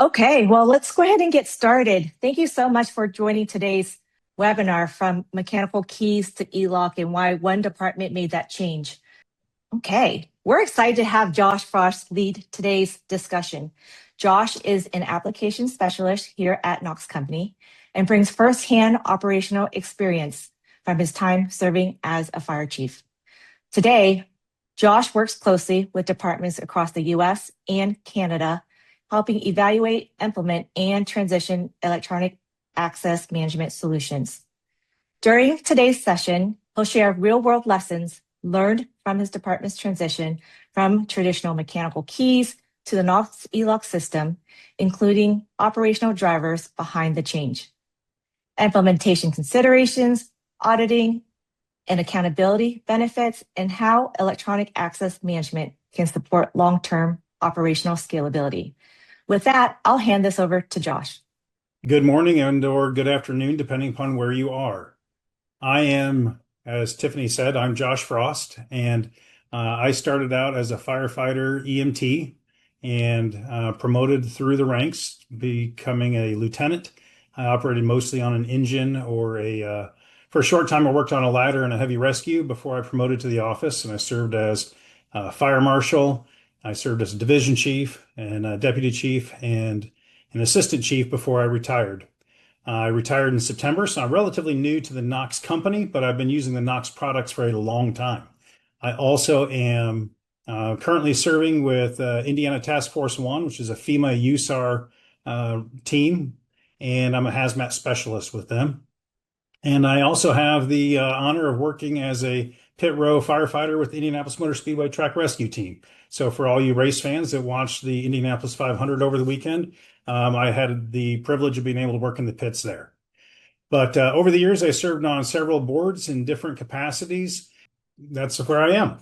Okay, well, let's go ahead and get started. Thank you so much for joining today's webinar from mechanical keys to eLock and why one department made that change. Okay, we're excited to have Josh Frost lead today's discussion. Josh is an application specialist here at Knox Company and brings firsthand operational experience from his time serving as a fire chief. Today, Josh works closely with departments across the US and Canada, helping evaluate, implement, and transition electronic access management solutions. During today's session, he'll share real-world lessons learned from his department's transition from traditional mechanical keys to the Knox eLock system, including operational drivers behind the change, implementation considerations, auditing, and accountability benefits, and how electronic access management can support long-term operational scalability. With that, I'll hand this over to Josh. Good morning and/or good afternoon, depending upon where you are. I am, as Tiffany said, I'm Josh Frost, and I started out as a firefighter EMT and promoted through the ranks, becoming a lieutenant. I operated mostly on an engine or for a short time, I worked on a ladder and a heavy rescue before I promoted to the office, and I served as fire marshal. I served as a division chief and a deputy chief and an assistant chief before I retired. I retired in September, so I'm relatively new to the Knox company, but I've been using the Knox products for a long time. I also am currently serving with Indiana Task Force 1, which is a FEMA USAR team, and I'm a hazmat specialist with them. And I also have the honor of working as a pit row firefighter with the Indianapolis Motor Speedway Track Rescue Team. So for all you race fans that watched the Indianapolis 500 over the weekend, I had the privilege of being able to work in the pits there. But over the years, I served on several boards in different capacities. That's where I am.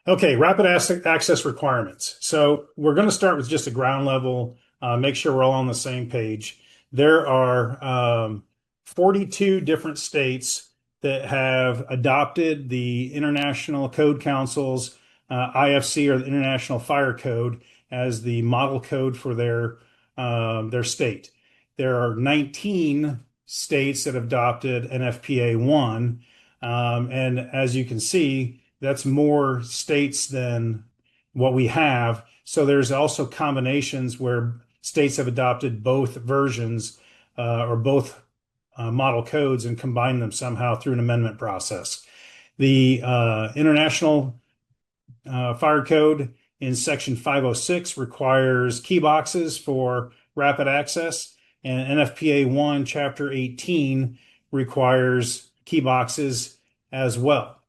Okay, rapid access requirements. So we're going to start with just a ground level, make sure we're all on the same page. There are 42 different states that have adopted the International Code Council's IFC, or the International Fire Code, as the model code for their state. There are 19 states that have adopted NFPA 1, and as you can see, that's more states than what we have. So there's also combinations where states have adopted both versions or both model codes and combine them somehow through an amendment process. The International Fire Code in Section 506 requires key boxes for rapid access, and NFPA 1 Chapter 18 requires key boxes as well.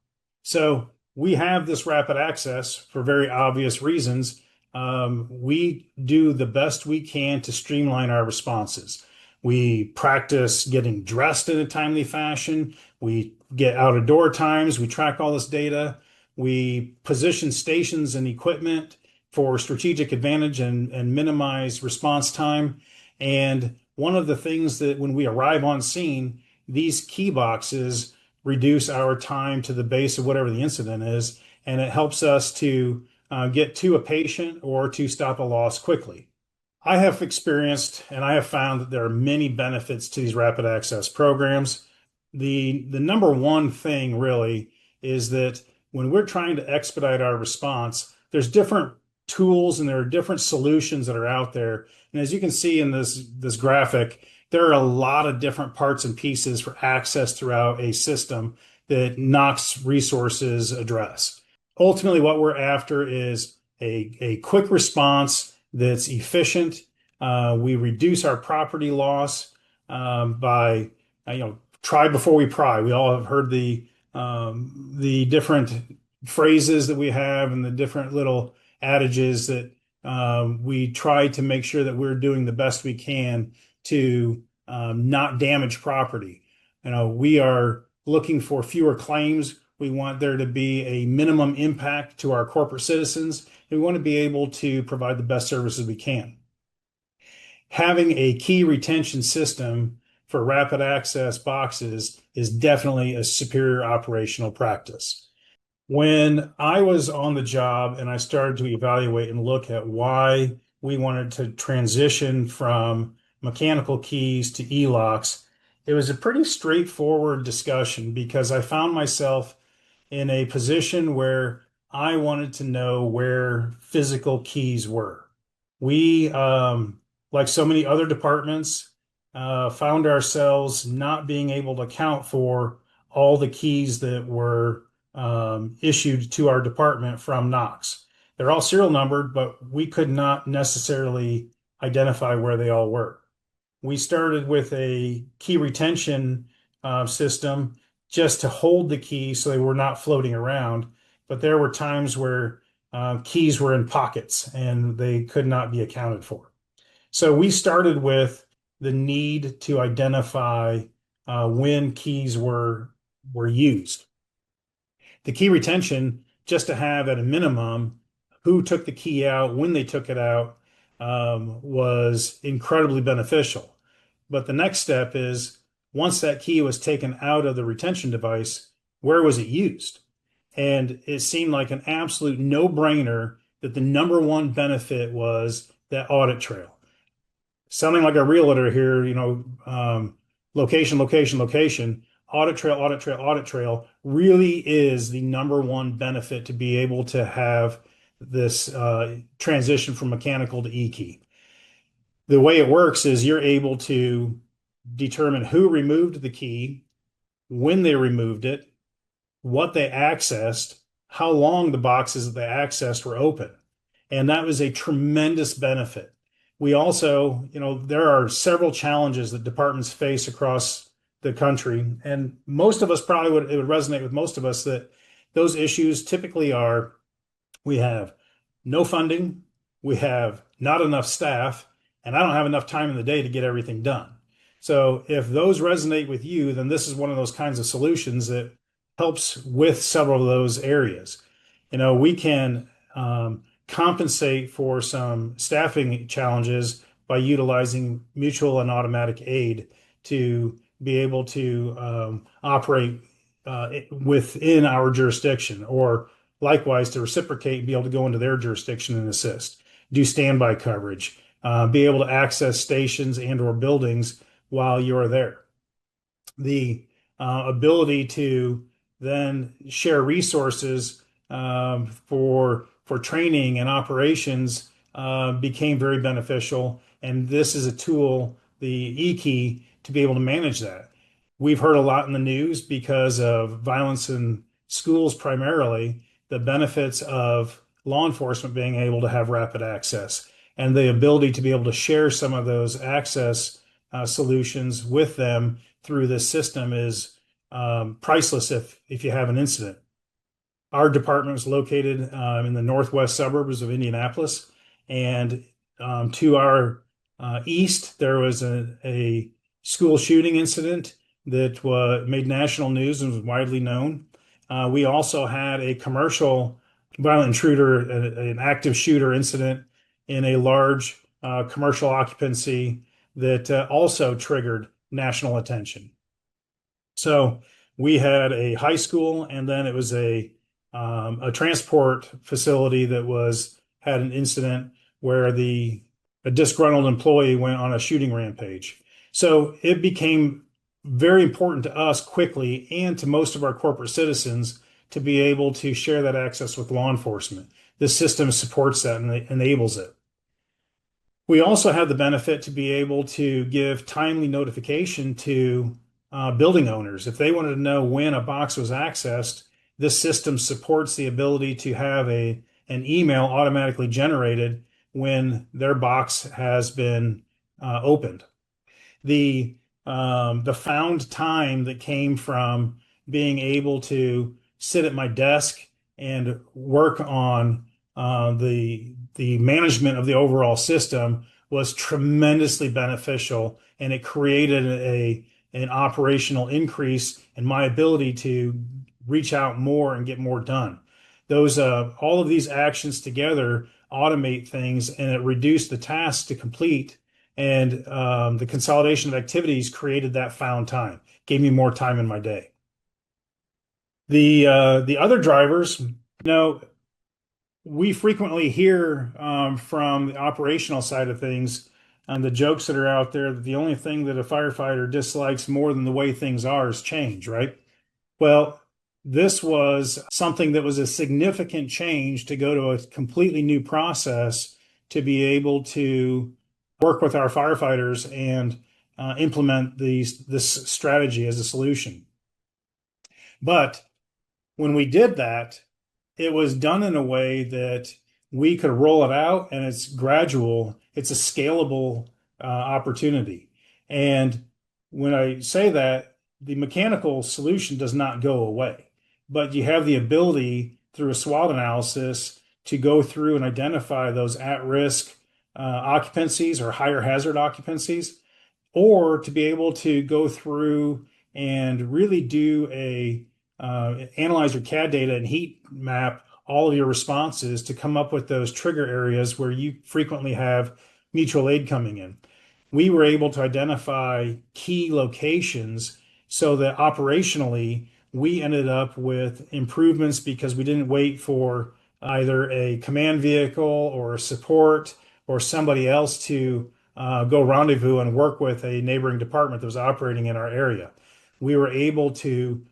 So we have this rapid access for very obvious reasons. We do the best we can to streamline our responses. We practice getting dressed in a timely fashion. We get out of door times. We track all this data. We position stations and equipment for strategic advantage and minimize response time. And one of the things that when we arrive on scene, these key boxes reduce our time to the base of whatever the incident is, and it helps us to get to a patient or to stop a loss quickly. I have experienced and I have found that there are many benefits to these rapid access programs. The number one thing really is that when we're trying to expedite our response, there's different tools and there are different solutions that are out there. And as you can see in this graphic, there are a lot of different parts and pieces for access throughout a system that Knox resources address. Ultimately, what we're after is a quick response that's efficient. We reduce our property loss by, try before we pry. We all have heard the different phrases that we have and the different little adages that we try to make sure that we're doing the best we can to not damage property. We are looking for fewer claims. We want there to be a minimum impact to our corporate citizens. And we want to be able to provide the best services we can. Having a key retention system for rapid access boxes is definitely a superior operational practice. When I was on the job and I started to evaluate and look at why we wanted to transition from mechanical keys to eLocks, it was a pretty straightforward discussion because I found myself in a position where I wanted to know where physical keys were. We, like so many other departments, found ourselves not being able to account for all the keys that were issued to our department from Knox. They're all serial numbered, but we could not necessarily identify where they all were. We started with a key retention system just to hold the keys so they were not floating around. But there were times where keys were in pockets and they could not be accounted for. So we started with the need to identify when keys were used. The key retention, just to have at a minimum who took the key out, when they took it out, was incredibly beneficial. But the next step is once that key was taken out of the retention device, where was it used? And it seemed like an absolute no-brainer that the number one benefit was that audit trail. Sounding like a realtor here, location, location, location, audit trail, audit trail, audit trail really is the number one benefit to be able to have this transition from mechanical to e-key. The way it works is you're able to determine who removed the key, when they removed it, what they accessed, how long the boxes that they accessed were open. And that was a tremendous benefit. We also, there are several challenges that departments face across the country. And most of us it would resonate with most of us that those issues typically are we have no funding, we have not enough staff, and I don't have enough time in the day to get everything done. So if those resonate with you, then this is one of those kinds of solutions that helps with several of those areas. We can compensate for some staffing challenges by utilizing mutual and automatic aid to be able to operate within our jurisdiction, or likewise to reciprocate and be able to go into their jurisdiction and assist, do standby coverage, be able to access stations and or buildings while you're there. The ability to then share resources for training and operations became very beneficial. And this is a tool, the eKey, to be able to manage that. We've heard a lot in the news because of violence in schools primarily, the benefits of law enforcement being able to have rapid access and the ability to be able to share some of those access solutions with them through this system is priceless if you have an incident. Our department was located in the northwest suburbs of Indianapolis, and to our east, there was a school shooting incident that made national news and was widely known. We also had a commercial violent intruder, an active shooter incident in a large commercial occupancy that also triggered national attention. So we had a high school, and then it was a transport facility that had an incident where a disgruntled employee went on a shooting rampage. So it became very important to us quickly and to most of our corporate citizens to be able to share that access with law enforcement. This system supports that and enables it. We also have the benefit to be able to give timely notification to building owners. If they wanted to know when a box was accessed, this system supports the ability to have an email automatically generated when their box has been opened. The found time that came from being able to sit at my desk and work on the management of the overall system was tremendously beneficial, and it created an operational increase in my ability to reach out more and get more done. All of these actions together automate things, and it reduced the tasks to complete. And the consolidation of activities created that found time, gave me more time in my day. The other drivers, We frequently hear from the operational side of things, the jokes that are out there that the only thing that a firefighter dislikes more than the way things are is change, right? Well, this was something that was a significant change to go to a completely new process to be able to work with our firefighters and implement this strategy as a solution. But when we did that, it was done in a way that we could roll it out and it's gradual, it's a scalable opportunity. And when I say that, the mechanical solution does not go away, but you have the ability through a SWOT analysis to go through and identify those at-risk occupancies or higher hazard occupancies, or to be able to go through and really do a analyze your CAD data and heat map all of your responses to come up with those trigger areas where you frequently have mutual aid coming in. We were able to identify key locations so that operationally we ended up with improvements because we didn't wait for either a command vehicle or support or somebody else to go rendezvous and work with a neighboring department that was operating in our area. We were able to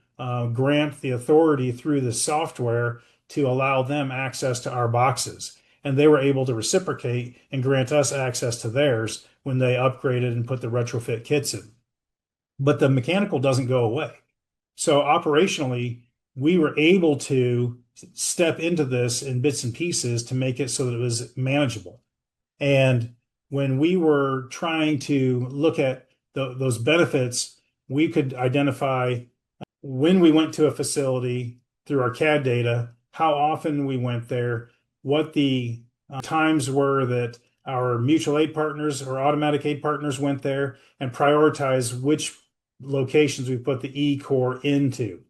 grant the authority through the software to allow them access to our boxes. And they were able to reciprocate and grant us access to theirs when they upgraded and put the retrofit kits in. But the mechanical doesn't go away. So operationally, we were able to step into this in bits and pieces to make it so that it was manageable. And when we were trying to look at those benefits, we could identify when we went to a facility through our CAD data, how often we went there, what the times were that our mutual aid partners or automatic aid partners went there, and prioritize which locations we put the E-core into.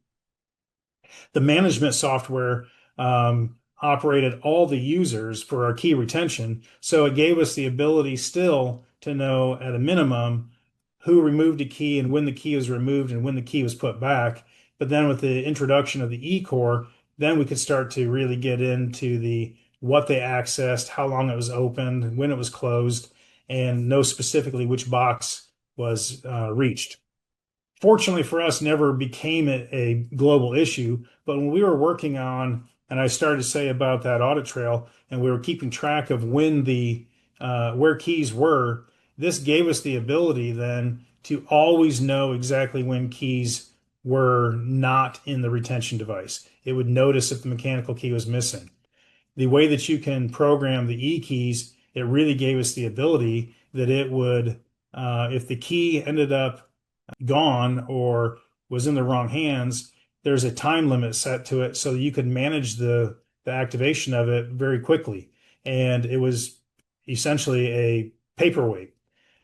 The management software operated all the users for our key retention. So it gave us the ability still to know at a minimum who removed a key and when the key was removed and when the key was put back. But then with the introduction of the E-core, then we could start to really get into the what they accessed, how long it was opened, when it was closed, and know specifically which box was reached. Fortunately for us, never became a global issue. But when we were working on, and I started to say about that audit trail, and we were keeping track of when the where keys were, this gave us the ability then to always know exactly when keys were not in the retention device. It would notice if the mechanical key was missing. The way that you can program the E keys, it really gave us the ability that it would, if the key ended up gone or was in the wrong hands, there's a time limit set to it so you could manage the activation of it very quickly. And it was essentially a paperweight.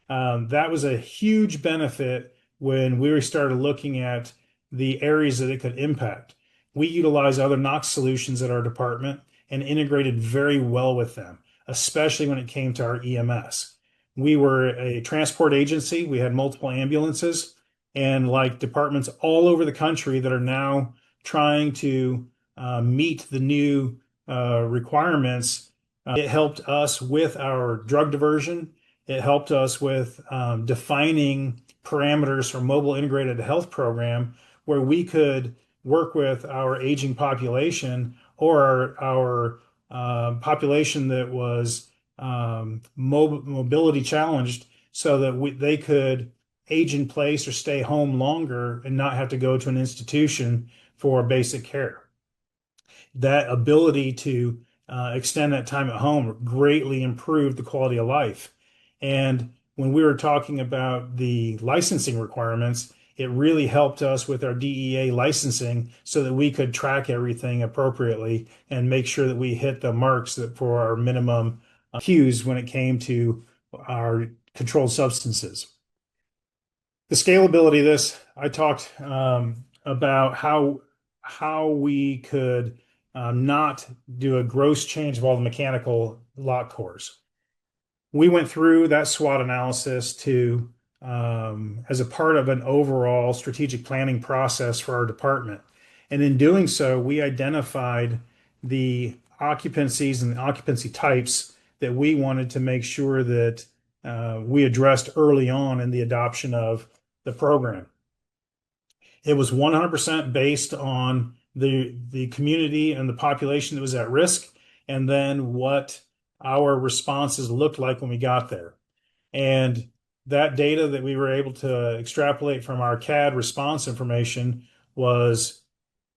That was a huge benefit when we started looking at the areas that it could impact. We utilize other Knox solutions at our department and integrated very well with them, especially when it came to our EMS. We were a transport agency. We had multiple ambulances, and like departments all over the country that are now trying to meet the new requirements, it helped us with our drug diversion. It helped us with defining parameters for mobile integrated health program where we could work with our aging population or our population that was mobility challenged so that they could age in place or stay home longer and not have to go to an institution for basic care. That ability to extend that time at home greatly improved the quality of life. And when we were talking about the licensing requirements, it really helped us with our DEA licensing so that we could track everything appropriately and make sure that we hit the marks that for our minimum cues when it came to our controlled substances. The scalability of this, I talked about how we could not do a gross change of all the mechanical lock cores. We went through that SWOT analysis to as a part of an overall strategic planning process for our department. And in doing so, we identified the occupancies and occupancy types that we wanted to make sure that we addressed early on in the adoption of the program. It was 100% based on the community and the population that was at risk, and then what our responses looked like when we got there. And that data that we were able to extrapolate from our CAD response information was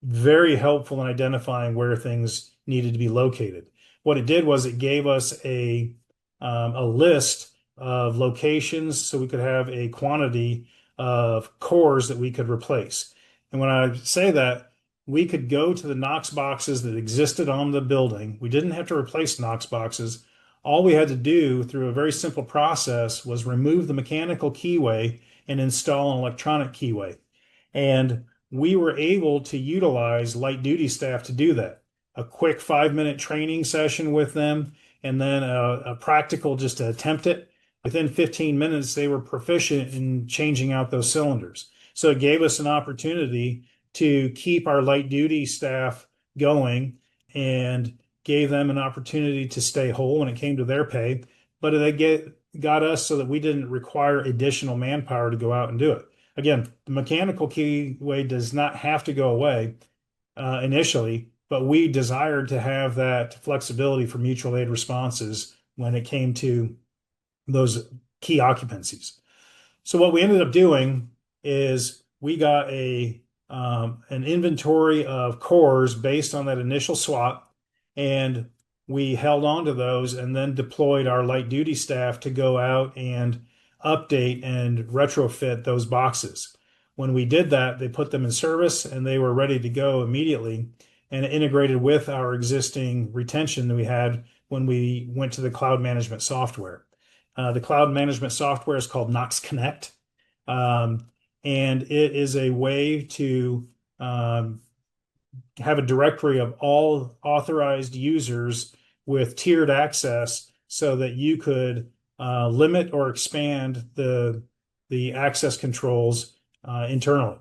very helpful in identifying where things needed to be located. What it did was it gave us a list of locations so we could have a quantity of cores that we could replace. And when I say that, we could go to the Knox boxes that existed on the building. We didn't have to replace Knox boxes. All we had to do through a very simple process was remove the mechanical keyway and install an electronic keyway. And we were able to utilize light duty staff to do that. A quick 5-minute training session with them, and then a practical just to attempt it. Within 15 minutes, they were proficient in changing out those cylinders. So it gave us an opportunity to keep our light duty staff going and gave them an opportunity to stay whole when it came to their pay. But it got us so that we didn't require additional manpower to go out and do it. Again, the mechanical keyway does not have to go away initially, but we desired to have that flexibility for mutual aid responses when it came to those key occupancies. So what we ended up doing is we got an inventory of cores based on that initial swap, and we held on to those and then deployed our light duty staff to go out and update and retrofit those boxes. When we did that, they put them in service and they were ready to go immediately, and it integrated with our existing retention that we had when we went to the cloud management software. The cloud management software is called Knox Connect, and it is a way to have a directory of all authorized users with tiered access so that you could limit or expand the access controls internally.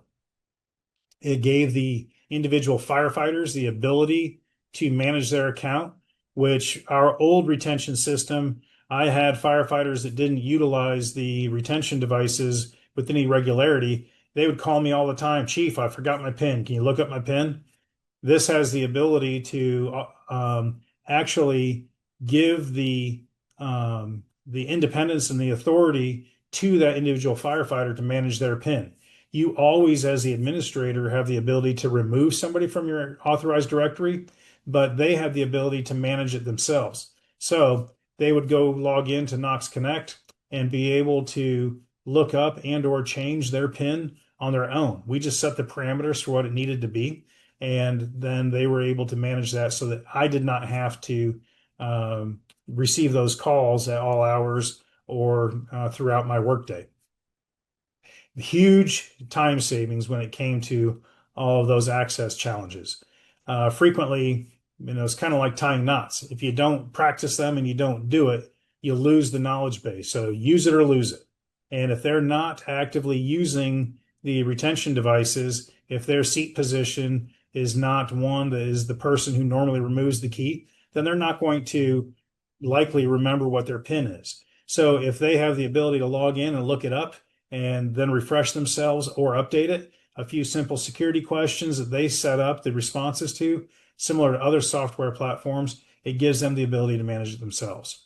It gave the individual firefighters the ability to manage their account, which our old retention system, I had firefighters that didn't utilize the retention devices with any regularity. They would call me all the time, Chief, I forgot my PIN. Can you look up my PIN? This has the ability to actually give the independence and the authority to that individual firefighter to manage their PIN. You always, as the administrator, have the ability to remove somebody from your authorized directory, but they have the ability to manage it themselves. So they would go log into Knox Connect and be able to look up and or change their PIN on their own. We just set the parameters for what it needed to be, and then they were able to manage that so that I did not have to receive those calls at all hours or throughout my workday. Huge time savings when it came to all of those access challenges. Frequently, it's kind of like tying knots. If you don't practice them and you don't do it, you lose the knowledge base. So use it or lose it. And if they're not actively using the retention devices, if their seat position is not one that is the person who normally removes the key, then they're not going to likely remember what their PIN is. So if they have the ability to log in and look it up and then refresh themselves or update it, a few simple security questions that they set up the responses to, similar to other software platforms, it gives them the ability to manage it themselves.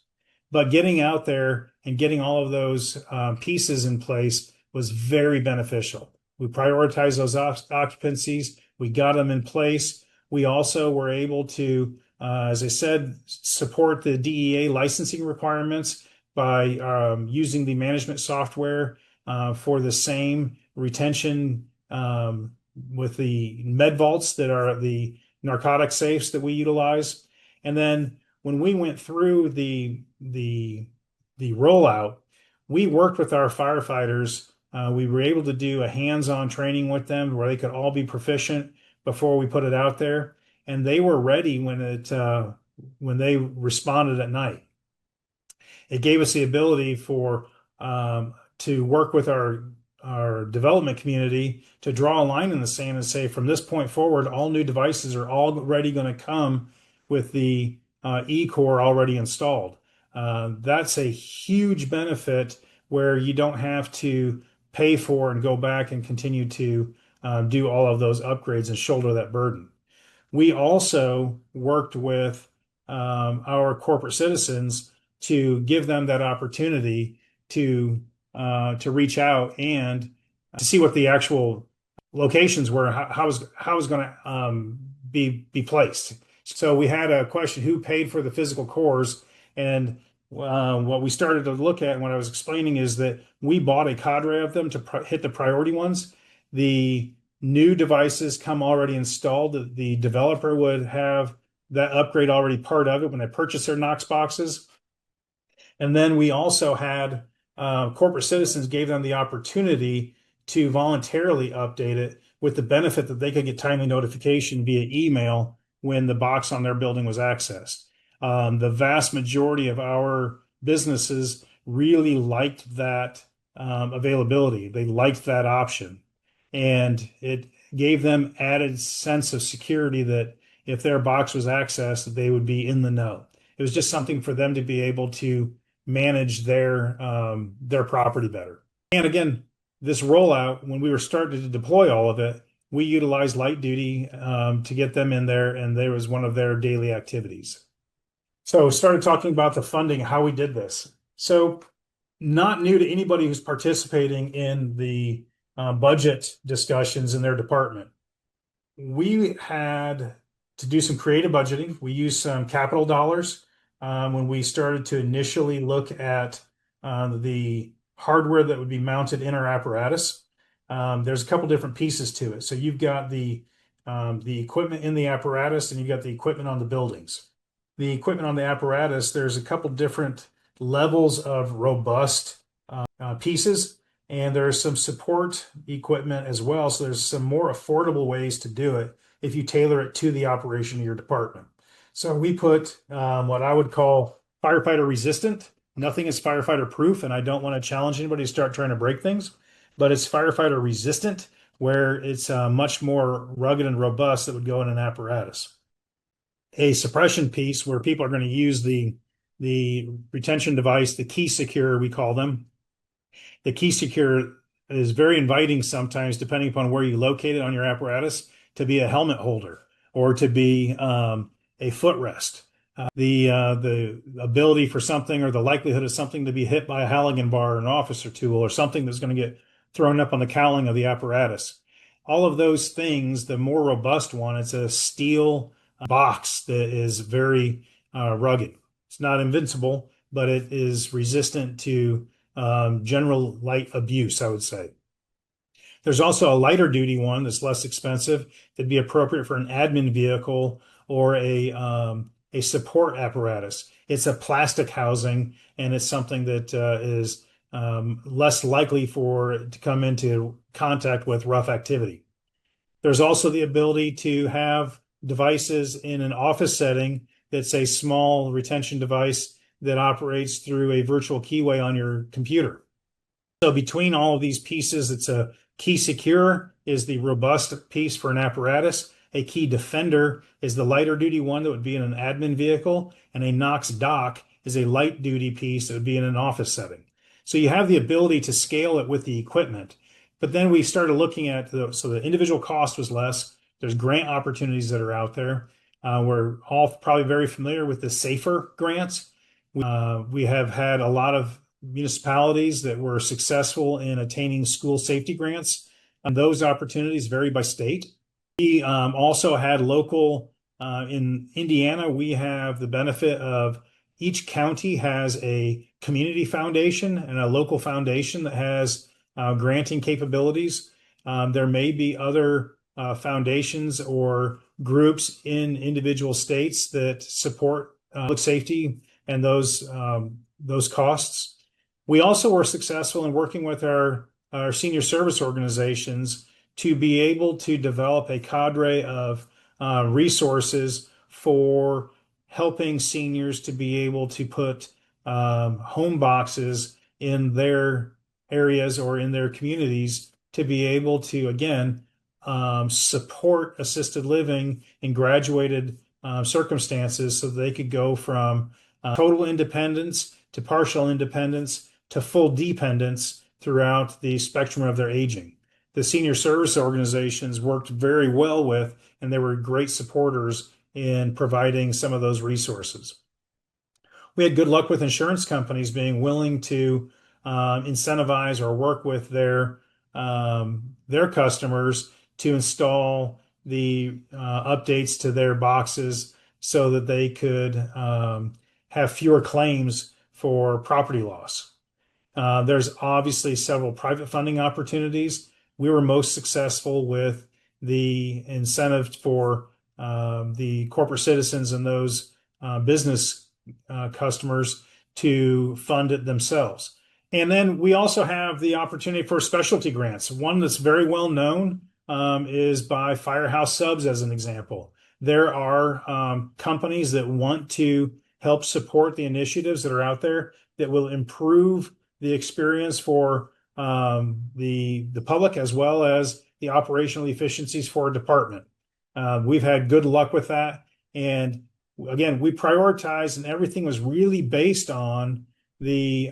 But getting out there and getting all of those pieces in place was very beneficial. We prioritized those occupancies. We got them in place. We also were able to, as I said, support the DEA licensing requirements by using the management software for the same retention with the med vaults that are the narcotic safes that we utilize. And then when we went through the rollout, we worked with our firefighters. We were able to do a hands-on training with them where they could all be proficient before we put it out there, and they were ready when they responded at night. It gave us the ability to work with our development community to draw a line in the sand and say, from this point forward, all new devices are already going to come with the eCore already installed. That's a huge benefit where you don't have to pay for and go back and continue to do all of those upgrades and shoulder that burden. We also worked with our corporate citizens to give them that opportunity to reach out and to see what the actual locations were, how it was going to be placed. So we had a question: who paid for the physical cores? And what we started to look at, and what I was explaining, is that we bought a cadre of them to hit the priority ones. The new devices come already installed. The developer would have that upgrade already part of it when they purchase their Knox boxes. And then we also had corporate citizens gave them the opportunity to voluntarily update it, with the benefit that they could get timely notification via email when the box on their building was accessed. The vast majority of our businesses really liked that availability. They liked that option. And it gave them added sense of security that if their box was accessed, they would be in the know. It was just something for them to be able to manage their property better. And again, this rollout, when we were starting to deploy all of it, we utilized light duty to get them in there, and there was one of their daily activities. So started talking about the funding, how we did this. So not new to anybody who's participating in the budget discussions in their department. We had to do some creative budgeting. We used some capital dollars when we started to initially look at the hardware that would be mounted in our apparatus. There's a couple different pieces to it. So you've got the equipment in the apparatus, and you've got the equipment on the buildings. The equipment on the apparatus, there's a couple different levels of robust pieces, and there's some support equipment as well. So there's some more affordable ways to do it if you tailor it to the operation of your department. So we put what I would call firefighter resistant. Nothing is firefighter proof, and I don't want to challenge anybody to start trying to break things, but it's firefighter resistant, where it's much more rugged and robust that would go in an apparatus. A suppression piece where people are going to use the retention device, the key secure, we call them. The key secure is very inviting sometimes, depending upon where you locate it on your apparatus, to be a helmet holder or to be a footrest. The ability for something, or the likelihood of something to be hit by a Halligan bar or an officer tool, or something that's going to get thrown up on the cowling of the apparatus. All of those things, the more robust one, it's a steel box that is very rugged. It's not invincible, but it is resistant to general light abuse, I would say. There's also a lighter duty one that's less expensive that'd be appropriate for an admin vehicle or a support apparatus. It's a plastic housing, and it's something that is less likely to come into contact with rough activity. There's also the ability to have devices in an office setting that's a small retention device that operates through a virtual keyway on your computer. So between all of these pieces, it's a key secure is the robust piece for an apparatus. A key defender is the lighter duty one that would be in an admin vehicle, and a Knox dock is a light duty piece that would be in an office setting. So you have the ability to scale it with the equipment. But then we started looking at so the individual cost was less. There's grant opportunities that are out there. We're all probably very familiar with the SAFER grants. We have had a lot of municipalities that were successful in attaining school safety grants, and those opportunities vary by state. We also had local, in Indiana, we have the benefit of each county has a community foundation and a local foundation that has granting capabilities. There may be other foundations or groups in individual states that support public safety and those costs. We also were successful in working with our senior service organizations to be able to develop a cadre of resources for helping seniors to be able to put home boxes in their areas or in their communities to be able to, again, support assisted living in graduated circumstances so they could go from total independence to partial independence to full dependence throughout the spectrum of their aging. The senior service organizations worked very well with, and they were great supporters in providing some of those resources. We had good luck with insurance companies being willing to incentivize or work with their customers to install the updates to their boxes so that they could have fewer claims for property loss. There's obviously several private funding opportunities. We were most successful with the incentive for the corporate citizens and those business customers to fund it themselves. And then we also have the opportunity for specialty grants. One that's very well known is by Firehouse Subs, as an example. There are companies that want to help support the initiatives that are out there that will improve the experience for the public as well as the operational efficiencies for a department. We've had good luck with that. And again, we prioritized, and everything was really based on the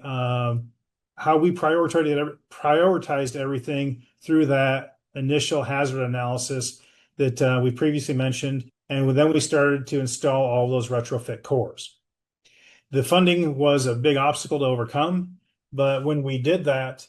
how we prioritized everything through that initial hazard analysis that we previously mentioned. And then we started to install all those retrofit cores. The funding was a big obstacle to overcome, but when we did that,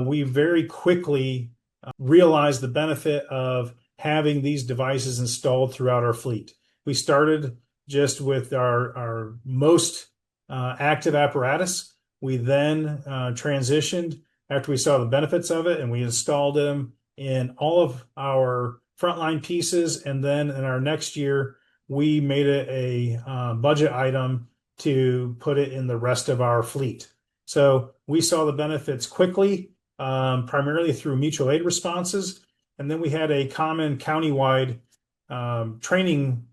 we very quickly realized the benefit of having these devices installed throughout our fleet. We started just with our most active apparatus. We then transitioned after we saw the benefits of it, and we installed them in all of our frontline pieces. And then in our next year, we made it a budget item to put it in the rest of our fleet. So we saw the benefits quickly, primarily through mutual aid responses. And then we had a common countywide training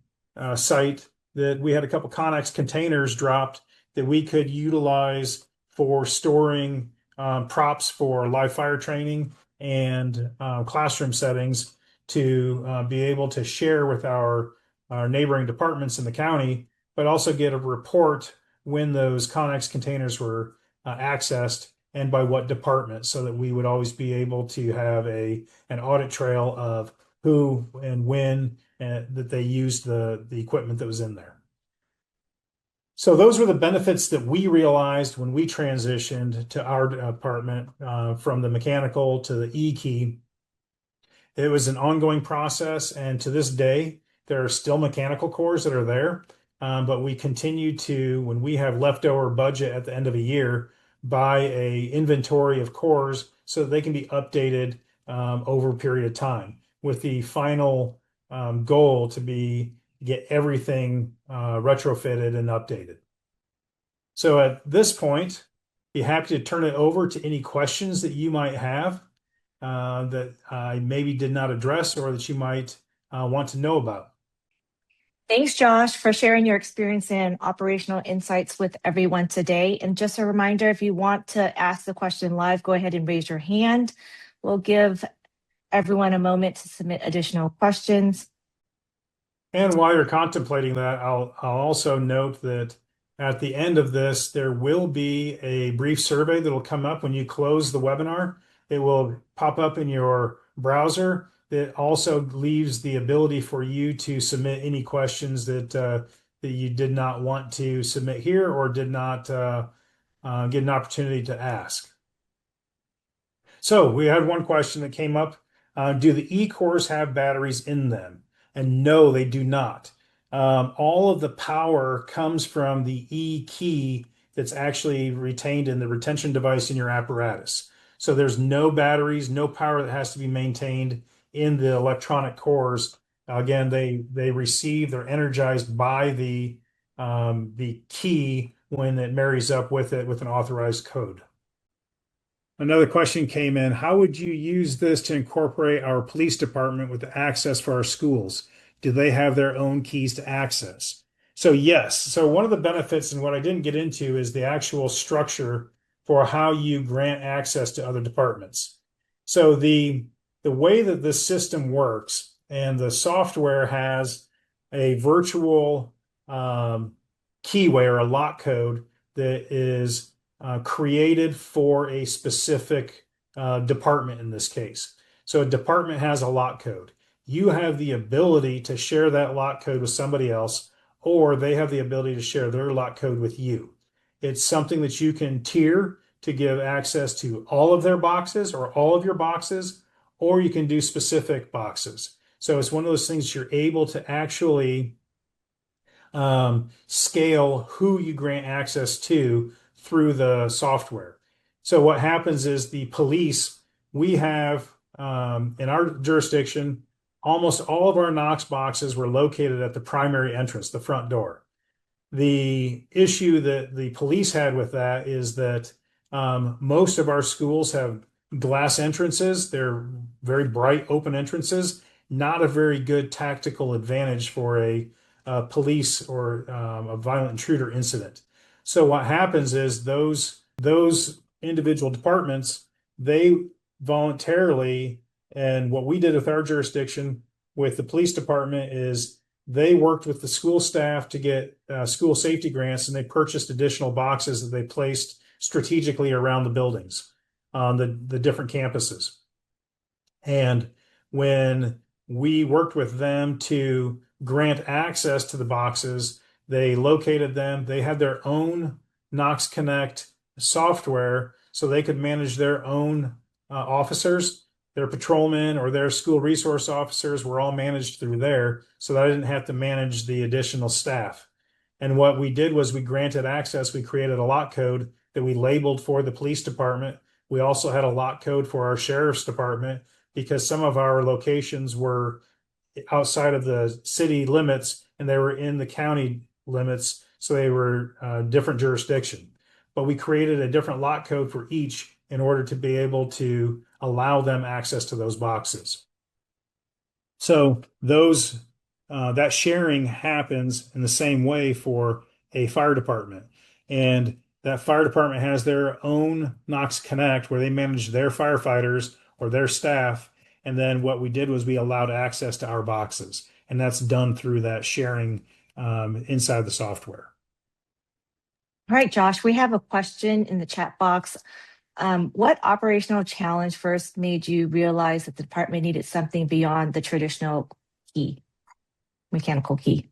site that we had a couple Connex containers dropped that we could utilize for storing props for live fire training and classroom settings to be able to share with our neighboring departments in the county, but also get a report when those Connex containers were accessed and by what department, so that we would always be able to have an audit trail of who and when that they used the equipment that was in there. So those were the benefits that we realized when we transitioned to our department from the mechanical to the E-key. It was an ongoing process, and to this day, there are still mechanical cores that are there, but we continue to, when we have leftover budget at the end of a year, buy a inventory of cores so that they can be updated over a period of time, with the final goal to be get everything retrofitted and updated. So at this point, be happy to turn it over to any questions that you might have that I maybe did not address or that you might want to know about. Thanks, Josh, for sharing your experience and operational insights with everyone today. And just a reminder, if you want to ask the question live, go ahead and raise your hand. We'll give everyone a moment to submit additional questions. And while you're contemplating that, I'll also note that at the end of this, there will be a brief survey that will come up when you close the webinar. It will pop up in your browser. That also leaves the ability for you to submit any questions that you did not want to submit here or did not get an opportunity to ask. So we had one question that came up. Do the E-cores have batteries in them? And no, they do not. All of the power comes from the E-key that's actually retained in the retention device in your apparatus. So there's no batteries, no power that has to be maintained in the electronic cores. Again, they're energized by the key when it marries up with it with an authorized code. Another question came in. How would you use this to incorporate our police department with the access for our schools? Do they have their own keys to access? So yes. So one of the benefits, and what I didn't get into, is the actual structure for how you grant access to other departments. So the way that this system works, and the software has a virtual keyway or a lock code that is created for a specific department in this case. So a department has a lock code. You have the ability to share that lock code with somebody else, or they have the ability to share their lock code with you. It's something that you can tier to give access to all of their boxes or all of your boxes, or you can do specific boxes. So it's one of those things you're able to actually scale who you grant access to through the software. So what happens is the police, we have in our jurisdiction, almost all of our Knox boxes were located at the primary entrance, the front door. The issue that the police had with that is that most of our schools have glass entrances. They're very bright, open entrances, not a very good tactical advantage for a police or a violent intruder incident. So what happens is those individual departments, they voluntarily, and what we did with our jurisdiction with the police department is they worked with the school staff to get school safety grants, and they purchased additional boxes that they placed strategically around the buildings on the different campuses. And when we worked with them to grant access to the boxes, they located them. They had their own Knox Connect software so they could manage their own officers. Their patrolmen or their school resource officers were all managed through there, so that I didn't have to manage the additional staff. And what we did was we granted access. We created a lock code that we labeled for the police department. We also had a lock code for our sheriff's department because some of our locations were outside of the city limits and they were in the county limits, so they were different jurisdiction. But we created a different lock code for each in order to be able to allow them access to those boxes. So that sharing happens in the same way for a fire department. And that fire department has their own Knox Connect where they manage their firefighters or their staff. And then what we did was we allowed access to our boxes. And that's done through that sharing inside the software. All right, Josh, we have a question in the chat box. What operational challenge first made you realize that the department needed something beyond the traditional key, mechanical key?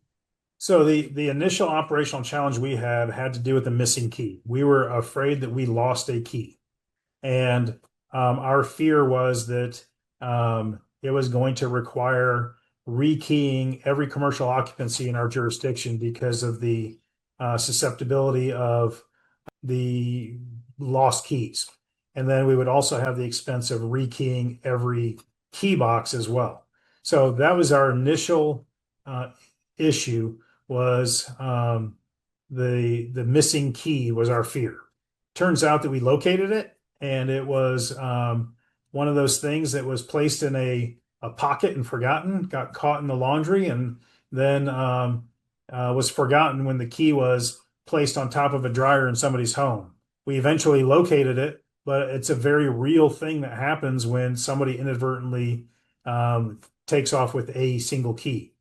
So the initial operational challenge we had to do with the missing key. We were afraid that we lost a key. And our fear was that it was going to require rekeying every commercial occupancy in our jurisdiction because of the susceptibility of the lost keys. And then we would also have the expense of rekeying every key box as well. So that was our initial issue was the missing key was our fear. Turns out that we located it, and it was one of those things that was placed in a pocket and forgotten, got caught in the laundry, and then was forgotten when the key was placed on top of a dryer in somebody's home. We eventually located it, but it's a very real thing that happens when somebody inadvertently takes off with a single key.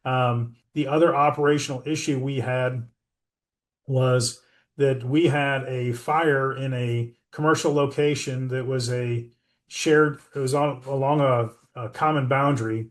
The other operational issue we had was that we had a fire in a commercial location that was along a common boundary.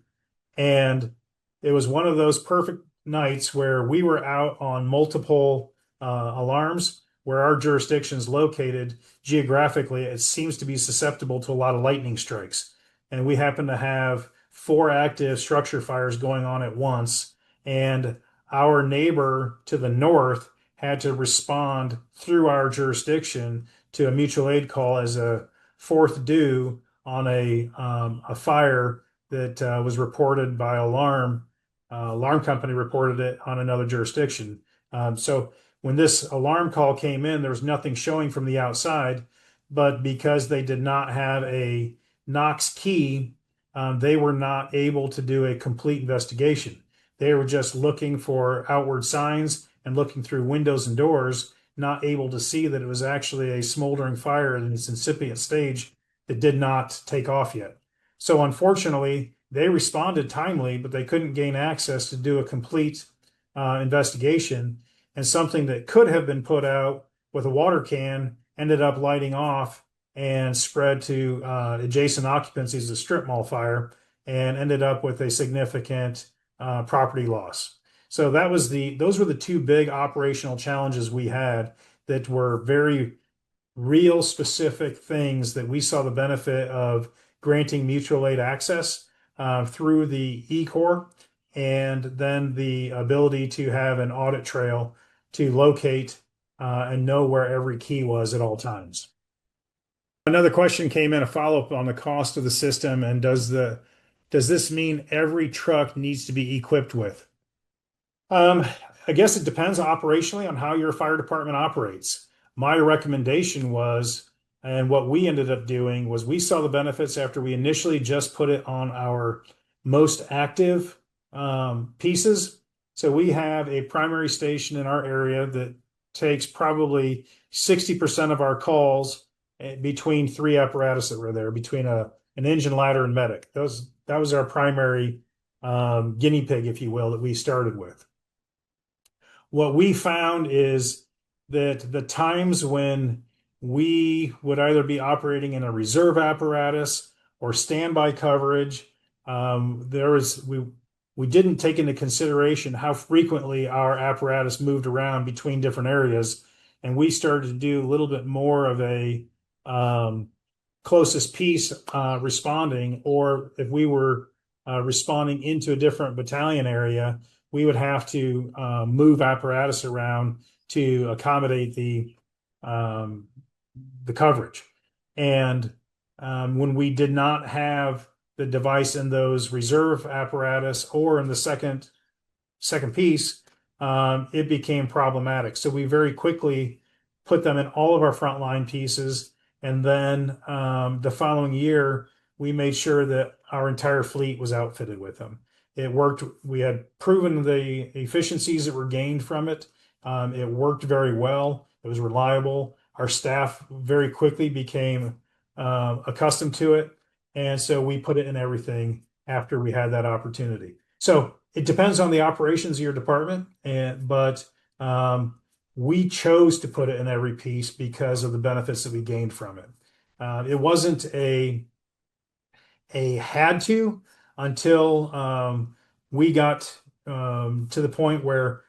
And it was one of those perfect nights where we were out on multiple alarms where our jurisdiction is located geographically. It seems to be susceptible to a lot of lightning strikes. And we happen to have 4 active structure fires going on at once. And our neighbor to the north had to respond through our jurisdiction to a mutual aid call as a fourth due on a fire that was reported by alarm. Alarm company reported it on another jurisdiction. So when this alarm call came in, there was nothing showing from the outside, but because they did not have a Knox key, they were not able to do a complete investigation. They were just looking for outward signs and looking through windows and doors, not able to see that it was actually a smoldering fire in its incipient stage that did not take off yet. So unfortunately, they responded timely, but they couldn't gain access to do a complete investigation. And something that could have been put out with a water can ended up lighting off and spread to adjacent occupancies of strip mall fire and ended up with a significant property loss. So those were the two big operational challenges we had that were very real specific things that we saw the benefit of granting mutual aid access through the eCore, and then the ability to have an audit trail to locate and know where every key was at all times. Another question came in, a follow-up on the cost of the system, and does this mean every truck needs to be equipped with? I guess it depends operationally on how your fire department operates. My recommendation was, and what we ended up doing was we saw the benefits after we initially just put it on our most active pieces. So we have a primary station in our area that takes probably 60% of our calls between three apparatus that were there, between an engine, ladder, and medic. That was our primary guinea pig, if you will, that we started with. What we found is that the times when we would either be operating in a reserve apparatus or standby coverage, we didn't take into consideration how frequently our apparatus moved around between different areas, and we started to do a little bit more of a closest piece responding, or if we were responding into a different battalion area, we would have to move apparatus around to accommodate the coverage. And when we did not have the device in those reserve apparatus or in the second piece, it became problematic. So we very quickly put them in all of our frontline pieces. And then the following year, we made sure that our entire fleet was outfitted with them. It worked. We had proven the efficiencies that were gained from it. It worked very well. It was reliable. Our staff very quickly became accustomed to it. And so we put it in everything after we had that opportunity. So it depends on the operations of your department, but we chose to put it in every piece because of the benefits that we gained from it. It wasn't a had to until we got to the point where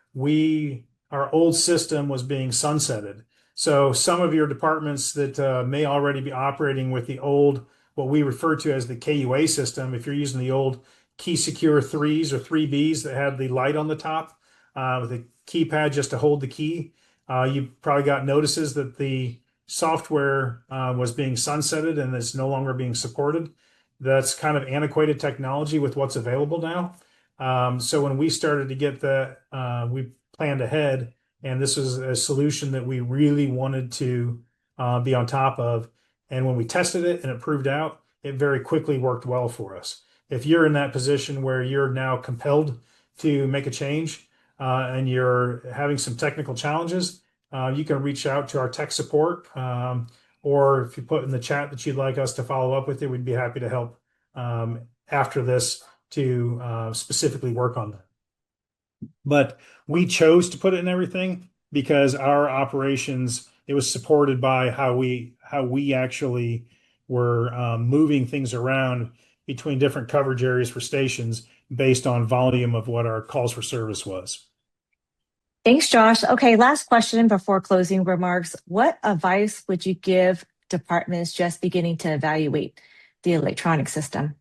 our old system was being sunsetted. So some of your departments that may already be operating with the old, what we refer to as the KUA system, if you're using the old Key Secure 3s or 3Bs that had the light on the top with a keypad just to hold the key, you probably got notices that the software was being sunsetted and it's no longer being supported. That's kind of antiquated technology with what's available now. So when we started to get that, we planned ahead, and this was a solution that we really wanted to be on top of. And when we tested it and it proved out, it very quickly worked well for us. If you're in that position where you're now compelled to make a change and you're having some technical challenges, you can reach out to our tech support, or if you put in the chat that you'd like us to follow up with you, we'd be happy to help after this to specifically work on that. But we chose to put it in everything because our operations, it was supported by how we actually were moving things around between different coverage areas for stations based on volume of what our calls for service was. Thanks, Josh. Okay, last question before closing remarks. What advice would you give departments just beginning to evaluate the electronic system?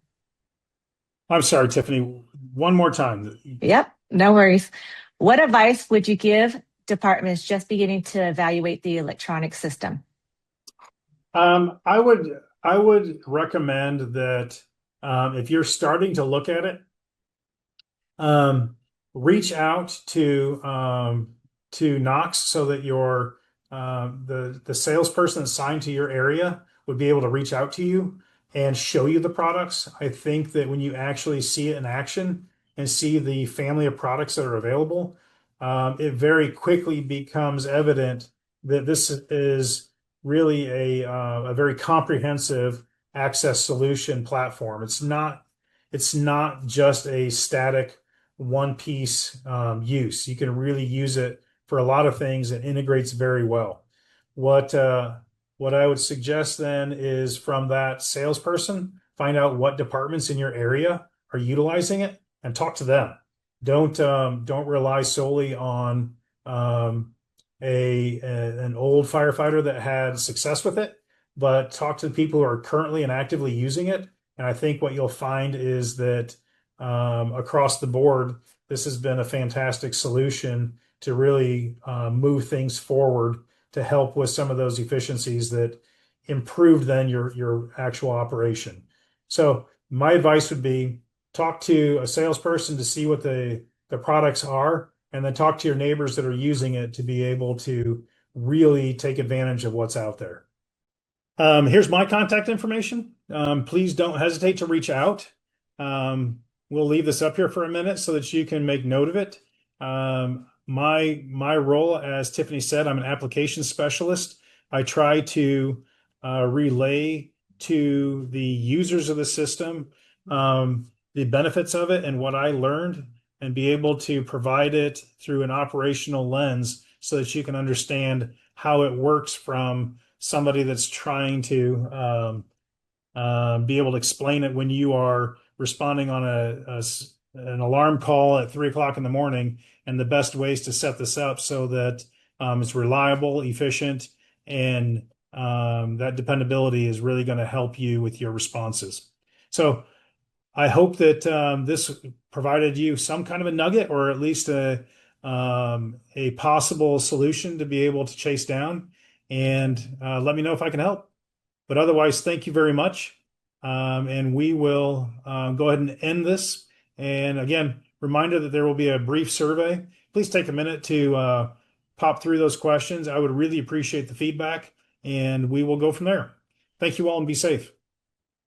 I'm sorry, Tiffany, one more time. Yep, no worries. What advice would you give departments just beginning to evaluate the electronic system? I would recommend that if you're starting to look at it, reach out to Knox so that your the salesperson assigned to your area would be able to reach out to you and show you the products. I think that when you actually see it in action and see the family of products that are available, it very quickly becomes evident that this is really a very comprehensive access solution platform. It's not it's not just a static one piece use. You can really use it for a lot of things. It integrates very well. What I would suggest then is from that salesperson, find out what departments in your area are utilizing it and talk to them. Don't rely solely on an old firefighter that had success with it, but talk to the people who are currently and actively using it. And I think what you'll find is that across the board, this has been a fantastic solution to really move things forward to help with some of those efficiencies that improved then your actual operation. So my advice would be talk to a salesperson to see what the products are, and then talk to your neighbors that are using it to be able to really take advantage of what's out there. Here's my contact information. Please don't hesitate to reach out. We'll leave this up here for a minute so that you can make note of it. My role, as Tiffany said, I'm an application specialist. I try to relay to the users of the system the benefits of it and what I learned, and be able to provide it through an operational lens so that you can understand how it works from somebody that's trying to be able to explain it when you are responding on an alarm call at 3 o'clock in the morning, and the best ways to set this up so that it's reliable, efficient, and that dependability is really going to help you with your responses. So I hope that this provided you some kind of a nugget, or at least a possible solution to be able to chase down, and let me know if I can help. But otherwise, thank you very much. And we will go ahead and end this. And again, reminder that there will be a brief survey. Please take a minute to pop through those questions. I would really appreciate the feedback, and we will go from there. Thank you all, and be safe.